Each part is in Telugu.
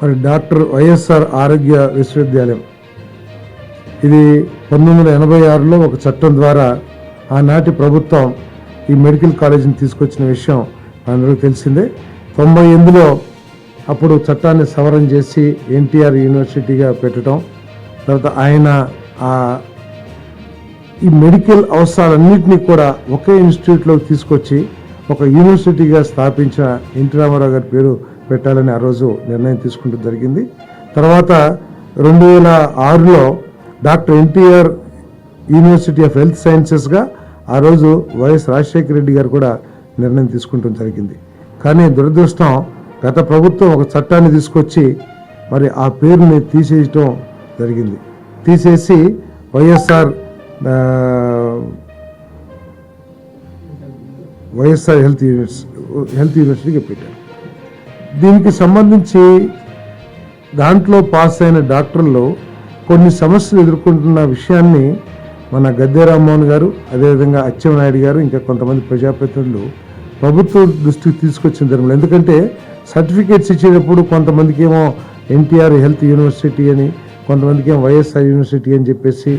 మరి డాక్టర్ వైఎస్ఆర్ ఆరోగ్య విశ్వవిద్యాలయం ఇది 1986లో ఒక చట్టం ద్వారా ఆనాటి ప్రభుత్వం ఈ మెడికల్ కాలేజీని తీసుకొచ్చిన విషయం అందరికీ తెలిసిందే. 98లో అప్పుడు చట్టాన్ని సవరణ చేసి ఎన్టీఆర్ యూనివర్సిటీగా పెట్టడం, తర్వాత ఆయన ఈ మెడికల్ అవసరాలన్నింటినీ కూడా ఒకే ఇన్స్టిట్యూట్లోకి తీసుకొచ్చి ఒక యూనివర్సిటీగా స్థాపించిన ఎన్టీ రామారావు గారి పేరు పెట్టాలని ఆ రోజు నిర్ణయం తీసుకుంటూ జరిగింది. తర్వాత 2006లో doctor NTR university of health సైన్సెస్గా ఆ రోజు వైఎస్ రాజశేఖర రెడ్డి గారు కూడా నిర్ణయం తీసుకుంటూ జరిగింది. కానీ దురదృష్టం గత ప్రభుత్వం ఒక చట్టాన్ని తీసుకొచ్చి మరి ఆ పేరుని తీసేయటం జరిగింది. తీసేసి వైఎస్ఆర్ హెల్త్ యూనివర్సిటీకి పెట్టారు. దీనికి సంబంధించి దాంట్లో పాస్ అయిన డాక్టర్లు కొన్ని సమస్యలు ఎదుర్కొంటున్న విషయాన్ని మన గద్దె రామ్మోహన్ గారు, అదేవిధంగా అచ్చెన్నాయుడు గారు, ఇంకా కొంతమంది ప్రజాప్రతినిధులు ప్రభుత్వ దృష్టికి తీసుకొచ్చిన ధర్మంలో. ఎందుకంటే సర్టిఫికేట్స్ ఇచ్చేటప్పుడు కొంతమందికి ఏమో ఎన్టీఆర్ హెల్త్ యూనివర్సిటీ అని, కొంతమందికి ఏమో వైఎస్ఆర్ యూనివర్సిటీ అని చెప్పేసి,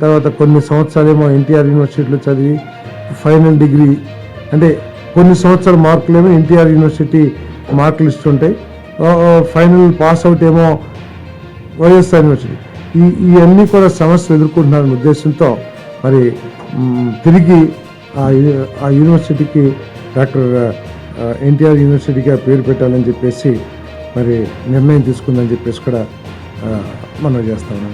తర్వాత కొన్ని సంవత్సరాలేమో ఎన్టీఆర్ యూనివర్సిటీలో చదివి ఫైనల్ డిగ్రీ అంటే కొన్ని సంవత్సరాల మార్కులేమో ఎన్టీఆర్ యూనివర్సిటీ మార్కులు ఇస్తుంటాయి, ఫైనల్ పాస్ అవుట్ ఏమో వైఎస్ఆర్ యూనివర్సిటీ. ఇవన్నీ కూడా సమస్యలు ఎదుర్కొంటున్నారనే ఉద్దేశంతో మరి తిరిగి ఆ యూనివర్సిటీకి డాక్టర్ ఎన్టీఆర్ యూనివర్సిటీగా పేరు పెట్టాలని చెప్పేసి మరి నిర్ణయం తీసుకుందని చెప్పేసి కూడా మనం చేస్తా ఉన్నాం.